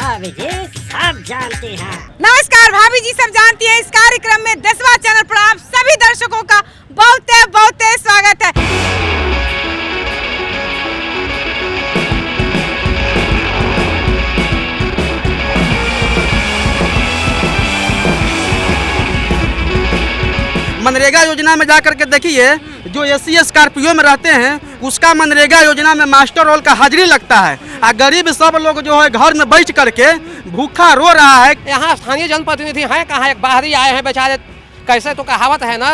भाभी जी सब जानती हैं। नमस्कार भाभी जी सब जानती हैं। इस कार्यक्रम में 10वां चैनल पर आप सभी दर्शकों का बहुत स्वागत है। मनरेगा योजना में जाकर के देखिए, जो एससी स्कॉर्पियो में रहते हैं उसका मनरेगा योजना में मास्टर रोल का हाजिरी लगता है। और गरीब सब लोग जो है घर में बैठ करके भूखा रो रहा है। यहाँ स्थानीय जनप्रतिनिधि हैं कहाँ, एक बाहरी आए हैं बेचारे। कैसे तो कहावत है ना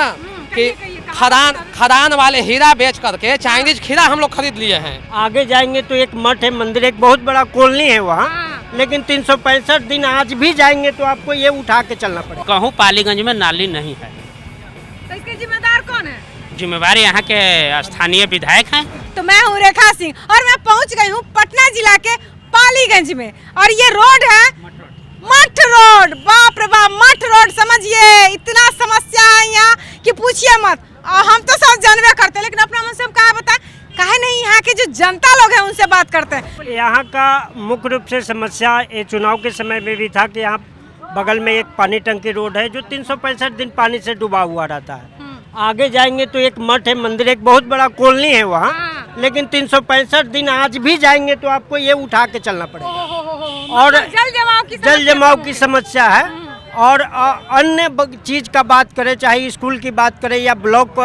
कि खदान वाले हीरा बेच करके चाइनीज खीरा हम लोग खरीद लिए हैं। आगे जाएंगे तो एक मठ है, मंदिर, एक बहुत बड़ा कॉलोनी है वहाँ, लेकिन 365 दिन आज भी जाएंगे तो आपको ये उठा के चलना पड़ेगा। कहूँ पालीगंज में नाली नहीं है, तो इसके जिम्मेदार कौन है? जिम्मेवार यहाँ के स्थानीय विधायक हैं। तो मैं हूँ रेखा सिंह और मैं पहुँच गई हूँ पटना जिला के पालीगंज में। और ये रोड है मठ रोड। बाप रे बाप, मठ रोड समझिए, इतना समस्या है यहाँ कि पूछिए मत। और हम तो सब जानवे करते हैं, लेकिन अपना मन से हम कहा बताएं, काहे नहीं यहाँ के जो जनता लोग हैं उनसे बात करते हैं। यहाँ का मुख्य रूप से समस्या ये चुनाव के समय में भी था कि यहाँ बगल में एक पानी टंकी रोड है जो 365 दिन पानी से डूबा हुआ रहता है। आगे जाएंगे तो एक मठ है, मंदिर, एक बहुत बड़ा कॉलोनी है वहाँ, लेकिन 365 दिन आज भी जाएंगे तो आपको ये उठा के चलना पड़ेगा। और जल जमाव की समस्या है। और अन्य चीज का बात करें, चाहे स्कूल की बात करें या ब्लॉक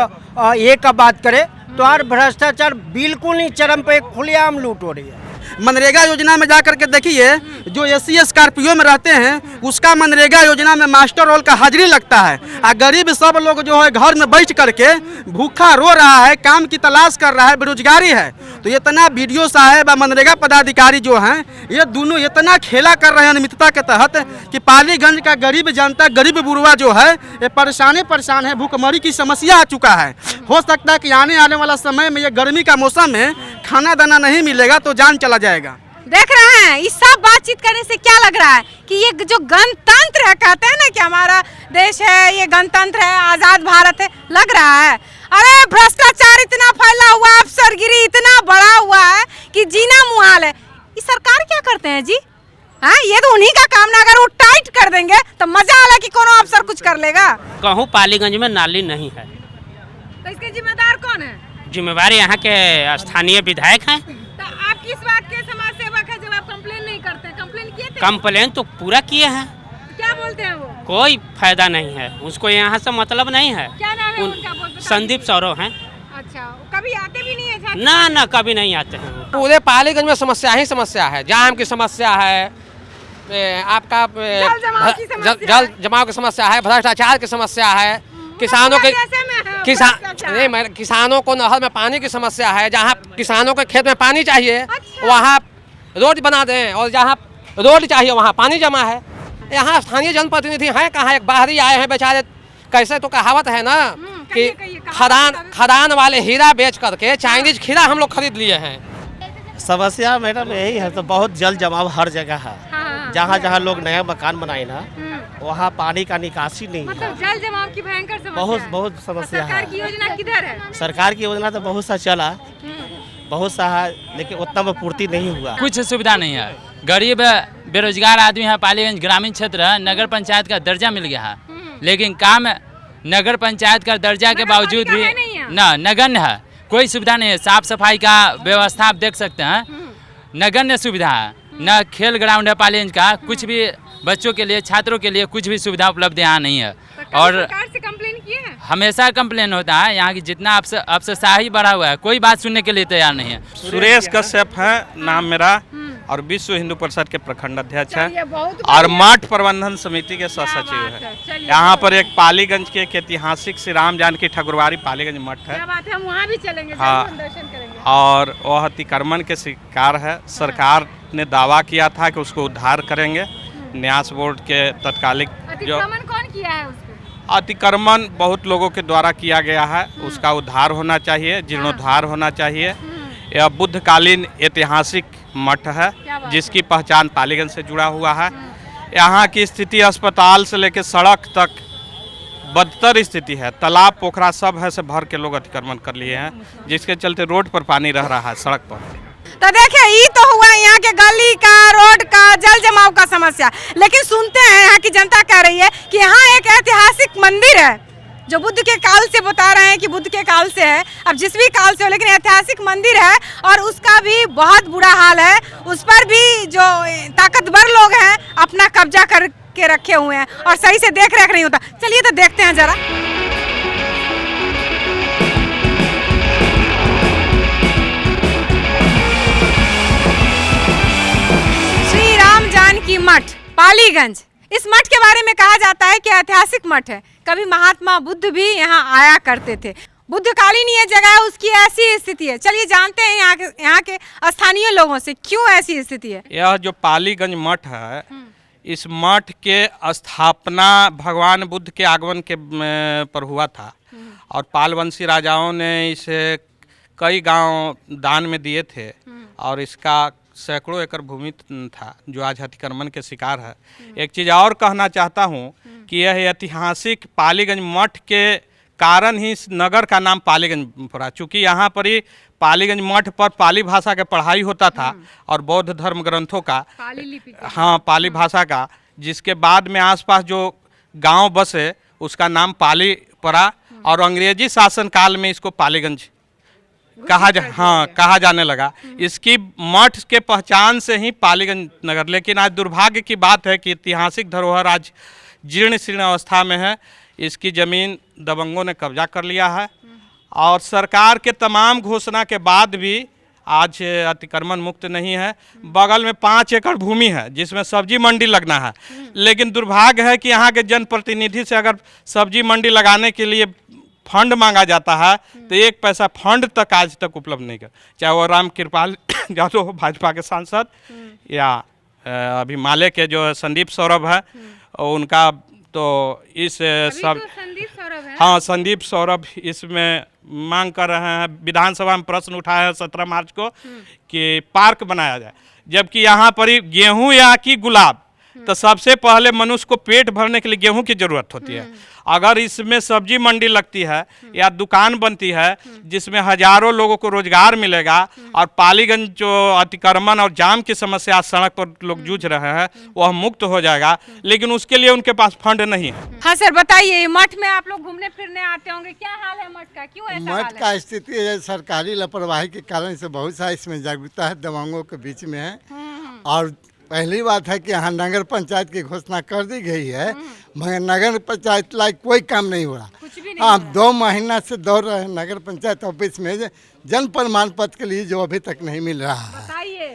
ये का बात करें, तो और भ्रष्टाचार बिल्कुल ही चरम पे खुलेआम लूट हो रही है। मनरेगा योजना में जाकर के देखिए, जो एससी स्कॉर्पियो में रहते हैं उसका मनरेगा योजना में मास्टर रोल का हाजिरी लगता है। और गरीब सब लोग जो है घर में बैठ करके भूखा रो रहा है, काम की तलाश कर रहा है, बेरोजगारी है। तो इतना बीडीओ साहब और मनरेगा पदाधिकारी जो हैं ये दोनों इतना खेला कर रहे हैं अनियमितता के तहत कि पालीगंज का गरीब जनता, गरीब बुढ़वा जो है ये परेशान है, भूखमरी की समस्या आ चुका है। हो सकता है कि आने वाला समय में ये गर्मी का मौसम में खाना दाना नहीं मिलेगा तो जान चला जाएगा। देख रहे हैं इस सब बातचीत करने से क्या लग रहा है कि ये जो गणतंत्र है, कहते हैं ना कि हमारा देश है, ये गणतंत्र है, आजाद भारत है, लग रहा है। अरे भ्रष्टाचार इतना फैला हुआ है, अफसरगिरी इतना बढ़ा हुआ है कि जीना मुहाल है। ये सरकार क्या करते हैं जी? हाँ, ये तो उन्हीं का काम ना। अगर वो टाइट कर देंगे तो मजा आला कि कोनो अफसर कुछ कर लेगा। कहूँ पालीगंज में नाली नहीं है, तो इसके जिम्मेदार कौन है? जिम्मेवार यहाँ के स्थानीय विधायक हैं। तो आप किस बात के समाज सेवक है जब आप कंप्लेन नहीं करते? कंप्लेन किए थे? कंप्लेन तो पूरा किए हैं, क्या बोलते हैं वो? कोई फायदा नहीं है, उसको यहाँ से मतलब नहीं है। क्या नाम है उनका? संदीप सौरव हैं। अच्छा, कभी आते भी नहीं है? ना कभी नहीं आते हैं। पूरे पालीगंज में समस्या ही समस्या है। जाम की समस्या है, आपका जल जमाव की समस्या है, भ्रष्टाचार की समस्या है, किसानों के किसानों को नहर में पानी की समस्या है। जहाँ किसानों के खेत में पानी चाहिए वहाँ रोड बना दें, और जहाँ रोड चाहिए वहाँ पानी जमा है। यहाँ स्थानीय जनप्रतिनिधि हैं कहाँ, एक बाहरी आए हैं बेचारे। कैसे तो कहावत है ना कि खदान वाले हीरा बेच करके चाइनीज खीरा हम लोग खरीद लिए हैं। समस्या मैडम यही है, तो बहुत जल जमाव हर जगह है। जहाँ जहाँ लोग नया मकान बनाए ना वहाँ पानी का निकासी नहीं है। जल जमाव की भयंकर समस्या बहुत समस्या है। सरकार की योजना किधर है? सरकार की योजना तो बहुत सा चला, बहुत सा है, लेकिन उतना में पूर्ति नहीं हुआ। कुछ सुविधा नहीं है। गरीब बेरोजगार आदमी है, पालीगंज ग्रामीण क्षेत्र है, नगर पंचायत का दर्जा मिल गया है, लेकिन काम नगर पंचायत का दर्जा के बावजूद भी नगण्य है। कोई सुविधा नहीं है। साफ सफाई का व्यवस्था आप देख सकते हैं, नगण्य सुविधा है। न खेल ग्राउंड है पालीगंज का, कुछ भी बच्चों के लिए, छात्रों के लिए कुछ भी सुविधा उपलब्ध यहाँ नहीं है। और सरकार से कंप्लेन किए हैं? हमेशा कंप्लेन होता है। यहाँ की जितना अफसरशाही बढ़ा हुआ है, कोई बात सुनने के लिए तैयार नहीं है। सुरेश कश्यप है नाम मेरा, और विश्व हिंदू परिषद के प्रखंड अध्यक्ष है और मठ प्रबंधन समिति के सह सचिव है। यहाँ पर एक पालीगंज के एक ऐतिहासिक श्री राम जानकी ठाकुरवाड़ी पालीगंज मठ है। हम वहाँ भी चलेंगे, हाँ, दर्शन करेंगे। और वह अतिक्रमण के शिकार है। सरकार ने दावा किया था कि उसको उद्धार करेंगे। न्यास बोर्ड के तत्कालिक जो कौन किया है उसको? अतिक्रमण बहुत लोगों के द्वारा किया गया है, उसका उद्धार होना चाहिए, जीर्णोद्धार होना चाहिए। यह बुद्धकालीन ऐतिहासिक मठ है जिसकी पहचान पालीगंज से जुड़ा हुआ है। यहाँ की स्थिति अस्पताल से लेकर सड़क तक बदतर स्थिति है। तालाब पोखरा सब है से भर के लोग अतिक्रमण कर लिए हैं, जिसके चलते रोड पर पानी रह रहा है, सड़क पर। तो देखिए ये तो हुआ यहाँ के गली का, रोड का, जल जमाव का से है, अब जिस भी काल से हो, लेकिन ऐतिहासिक मंदिर है और उसका भी बहुत बुरा हाल है। उस पर भी जो ताकतवर लोग हैं अपना कब्जा करके रखे हुए हैं और सही से देख रेख नहीं होता। चलिए तो देखते हैं जरा। श्री राम जानकी मठ पालीगंज, इस मठ के बारे में कहा जाता है कि ऐतिहासिक मठ है। कभी महात्मा बुद्ध भी यहाँ आया करते थे। बुद्धकालीन ये जगह है, उसकी ऐसी स्थिति है। चलिए जानते हैं यहाँ के स्थानीय लोगों से क्यों ऐसी स्थिति है। यह जो पालीगंज मठ है, इस मठ के स्थापना भगवान बुद्ध के आगमन के पर हुआ था और पालवंशी राजाओं ने इसे कई गांव दान में दिए थे और इसका सैकड़ों एकड़ भूमि था जो आज अतिक्रमण के शिकार है। एक चीज़ और कहना चाहता हूँ कि यह ऐतिहासिक पालीगंज मठ के कारण ही इस नगर का नाम पालीगंज पड़ा, चूँकि यहाँ पर ही पालीगंज मठ पर पाली भाषा का पढ़ाई होता था और बौद्ध धर्म ग्रंथों का, हाँ पाली भाषा का, जिसके बाद में आसपास जो गांव बसे उसका नाम पाली पड़ा और अंग्रेजी शासन काल में इसको पालीगंज कहा जाने लगा। इसकी मठ के पहचान से ही पालीगंज नगर, लेकिन आज दुर्भाग्य की बात है कि ऐतिहासिक धरोहर आज जीर्ण शीर्ण अवस्था में है। इसकी ज़मीन दबंगों ने कब्जा कर लिया है और सरकार के तमाम घोषणा के बाद भी आज अतिक्रमण मुक्त नहीं है। बगल में 5 एकड़ भूमि है जिसमें सब्जी मंडी लगना है, लेकिन दुर्भाग्य है कि यहाँ के जनप्रतिनिधि से अगर सब्जी मंडी लगाने के लिए फंड मांगा जाता है तो 1 पैसा फंड तक आज तक उपलब्ध नहीं कर, चाहे वो राम कृपाल यादव भाजपा के सांसद या अभी माले के जो संदीप सौरभ है उनका, तो इस सब हाँ संदीप सौरभ इसमें मांग कर रहे हैं। विधानसभा में प्रश्न उठाया है 17 मार्च को कि पार्क बनाया जाए, जबकि यहाँ पर ही गेहूँ या कि गुलाब, तो सबसे पहले मनुष्य को पेट भरने के लिए गेहूं की जरूरत होती है। अगर इसमें सब्जी मंडी लगती है या दुकान बनती है जिसमें हजारों लोगों को रोजगार मिलेगा और पालीगंज जो अतिक्रमण और जाम की समस्या सड़क पर लोग जूझ रहे हैं वह मुक्त हो जाएगा, लेकिन उसके लिए उनके पास फंड नहीं है। हाँ सर बताइए, मठ में आप लोग घूमने फिरने आते होंगे, क्या हाल है मठ का, क्यों ऐसा हाल है? मठ का स्थिति है सरकारी लापरवाही के कारण से बहुत सा इसमें जागरूकता है दबंगों के बीच में है। और पहली बात है कि यहाँ नगर पंचायत की घोषणा कर दी गई है मगर नगर पंचायत लायक कोई काम नहीं हो रहा। आप 2 महीना से दौड़ रहे हैं नगर पंचायत ऑफिस में जन प्रमाण पत्र के लिए जो अभी तक नहीं मिल रहा है। बताइए,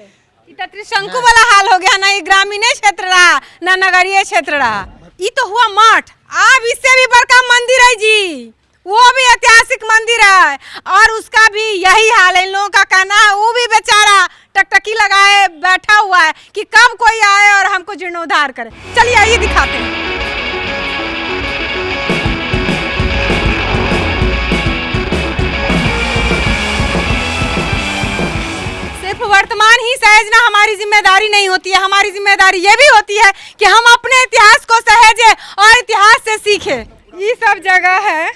त्रिशंकु वाला हाल हो गया ना, ये ग्रामीण क्षेत्र रहा ना नगरीय क्षेत्र रहा। ये तो हुआ मठ, अब इससे भी बड़का मंदिर है जी, वो भी ऐतिहासिक मंदिर है और उसका भी यही हाल है। इन लोगों का कहना है वो भी बेचारा टकटकी लगाए बैठा हुआ है कि कब कोई आए और हमको जीर्णोद्धार करे। चलिए आइए दिखाते हैं। सिर्फ वर्तमान ही सहेजना हमारी जिम्मेदारी नहीं होती है, हमारी जिम्मेदारी ये भी होती है कि हम अपने इतिहास को सहेजें और इतिहास से सीखें। ये सब जगह है,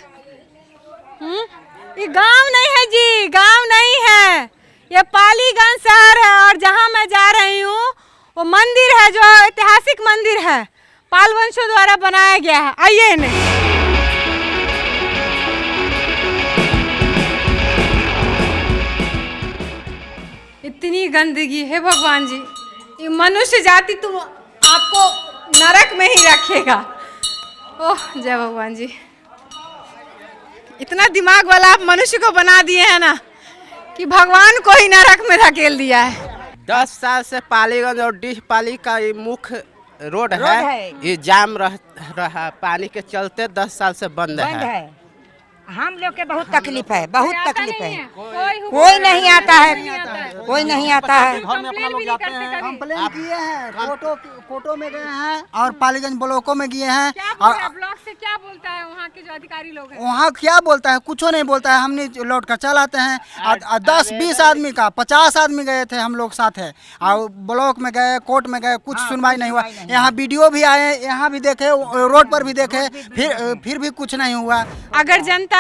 ये गांव नहीं है जी, गांव नहीं है, ये पालीगंज शहर है और जहां मैं जा रही हूँ वो मंदिर है जो ऐतिहासिक मंदिर है, पालवंशों द्वारा बनाया गया है। आइए इन्हें इतनी गंदगी है भगवान जी, ये मनुष्य जाति तुम आपको नरक में ही रखेगा। ओह जय भगवान जी, इतना दिमाग वाला आप मनुष्य को बना दिए हैं ना कि भगवान को ही नरक में धकेल दिया है। 10 साल से पालीगंज और डीह पाली का ये मुख्य रोड है, ये जाम रहा पानी के चलते 10 साल से बंद है। हम लोग के बहुत तकलीफ है, बहुत तकलीफ है, कोई नहीं आता है, कोई नहीं आता है। कंप्लेन किए हैं, कोर्टों में गए हैं और पालीगंज ब्लॉकों में गए हैं। और ब्लॉक से क्या बोलता है वहाँ के जो अधिकारी लोग हैं? वहाँ क्या बोलता है, कुछ नहीं बोलता है। हमने लौट कर चल आते हैं। 10-20 आदमी का 50 आदमी गए थे हम लोग साथ है, और ब्लॉक में गए, कोर्ट में गए, कुछ सुनवाई नहीं हुआ। यहाँ वीडियो भी आए, यहाँ भी देखे, रोड पर भी देखे, फिर भी कुछ नहीं हुआ। अगर जनता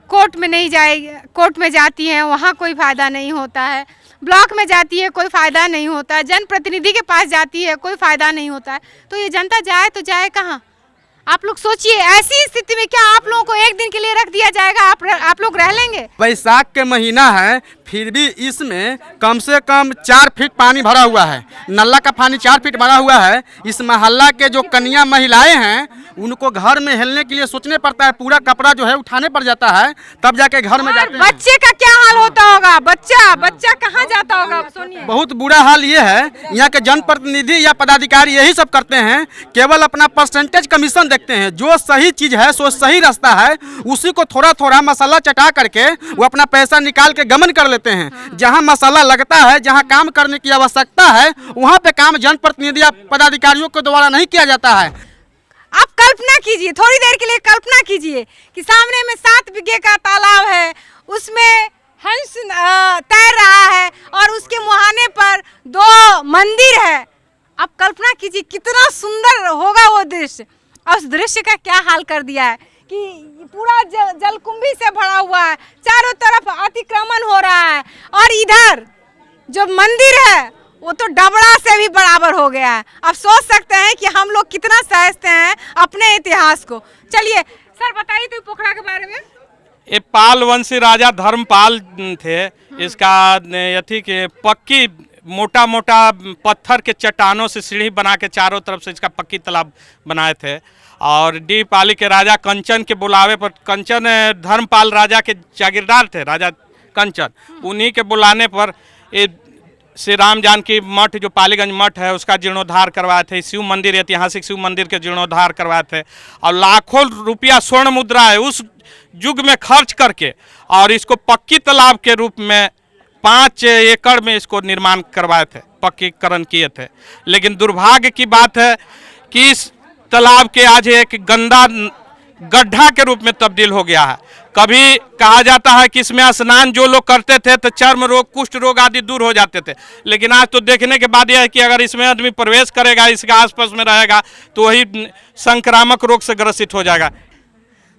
कोर्ट में नहीं जाएगी, कोर्ट में जाती है वहाँ कोई फ़ायदा नहीं होता है, ब्लॉक में जाती है कोई फ़ायदा नहीं होता है, जनप्रतिनिधि के पास जाती है कोई फ़ायदा नहीं होता है, तो ये जनता जाए तो जाए कहाँ? आप लोग सोचिए, ऐसी स्थिति में क्या आप लोगों को एक दिन के लिए रख दिया जाएगा? आप लोग रह लेंगे? बैसाख के महीना है, फिर भी इसमें कम से कम 4 फीट पानी भरा हुआ है। नल्ला का पानी 4 फीट भरा हुआ है। इस मोहल्ला के जो कन्या महिलाएं हैं उनको घर में हिलने के लिए सोचने पड़ता है, पूरा कपड़ा जो है उठाने पड़ जाता है, तब जाके घर में जाते हैं। बच्चे का क्या हाल होता होगा? बच्चा कहाँ जाता होगा? सुनिए, बहुत बुरा हाल ये है, यहाँ के जनप्रतिनिधि या पदाधिकारी यही सब करते हैं, केवल अपना परसेंटेज कमीशन देखते हैं। जो सही चीज है, सो सही रास्ता है, उसी को थोड़ा थोड़ा मसाला चटा करके वो अपना पैसा निकाल के गमन कर लेते हैं। जहाँ मसाला लगता है, जहाँ काम करने की आवश्यकता है, वहाँ पे काम जनप्रतिनिधि या पदाधिकारियों के द्वारा नहीं किया जाता है। आप कल्पना कीजिए, थोड़ी देर के लिए कल्पना कीजिए कि सामने में 7 बीघे का तालाब है, उसमें हंस तैर रहा है और उसके मुहाने पर 2 मंदिर है। आप कल्पना कीजिए कितना सुंदर होगा वो दृश्य। और उस दृश्य का क्या हाल कर दिया है कि पूरा जलकुंभी से भरा हुआ है, चारों तरफ अतिक्रमण हो रहा है और इधर जो मंदिर है वो तो डबरा से भी बराबर हो गया है। आप सोच सकते हैं कि हम लोग कितना सहजते हैं अपने इतिहास को। चलिए सर, बताइए तो पोखरा के बारे में। ये पाल वंशी राजा धर्मपाल थे। इसका यथी के पक्की मोटा मोटा पत्थर के चट्टानों से सीढ़ी बना के चारों तरफ से इसका पक्की तालाब बनाए थे। और डी पाली के राजा कंचन के बुलावे पर, कंचन धर्मपाल राजा के जागीरदार थे, राजा कंचन, उन्हीं के बुलाने पर ये श्री राम जानकी मठ जो पालीगंज मठ है उसका जीर्णोद्धार करवाए थे। शिव मंदिर, ऐतिहासिक शिव मंदिर के जीर्णोद्धार करवाए थे और लाखों रुपया स्वर्ण मुद्रा है उस युग में खर्च करके और इसको पक्की तालाब के रूप में 5 एकड़ में इसको निर्माण करवाए थे, पक्कीकरण किए थे। लेकिन दुर्भाग्य की बात है कि इस तालाब के आज एक गंदा गड्ढा के रूप में तब्दील हो गया है। कभी कहा जाता है कि इसमें स्नान जो लोग करते थे तो चर्म रोग, कुष्ठ रोग आदि दूर हो जाते थे, लेकिन आज तो देखने के बाद यह है कि अगर इसमें आदमी प्रवेश करेगा, इसके आसपास में रहेगा तो वही संक्रामक रोग से ग्रसित हो जाएगा।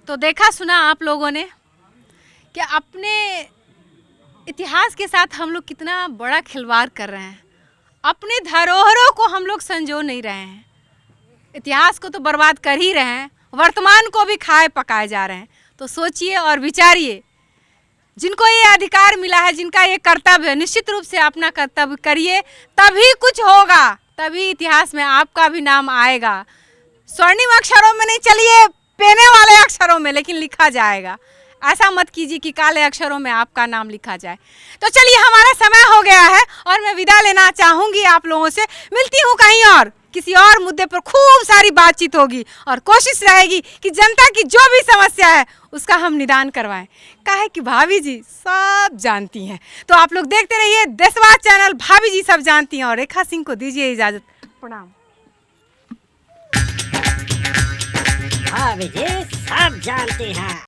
तो देखा सुना आप लोगों ने कि अपने इतिहास के साथ हम लोग कितना बड़ा खिलवाड़ कर रहे हैं। अपने धरोहरों को हम लोग संजो नहीं रहे हैं, इतिहास को तो बर्बाद कर ही रहे हैं, वर्तमान को भी खाए पकाए जा रहे हैं। तो सोचिए और विचारिए, जिनको ये अधिकार मिला है, जिनका ये कर्तव्य है, निश्चित रूप से अपना कर्तव्य करिए, तभी कुछ होगा, तभी इतिहास में आपका भी नाम आएगा। स्वर्णिम अक्षरों में नहीं, चलिए पेने वाले अक्षरों में लेकिन लिखा जाएगा। ऐसा मत कीजिए कि काले अक्षरों में आपका नाम लिखा जाए। तो चलिए, हमारा समय हो गया है और मैं विदा लेना चाहूँगी आप लोगों से। मिलती हूँ कहीं और, किसी और मुद्दे पर खूब सारी बातचीत होगी और कोशिश रहेगी कि जनता की जो भी समस्या है उसका हम निदान करवाएं। काहे कि भाभी जी सब जानती हैं। तो आप लोग देखते रहिए देशवाद चैनल, भाभी जी सब जानती हैं। और रेखा सिंह को दीजिए इजाजत, प्रणाम। भाभी जी सब जानती हैं।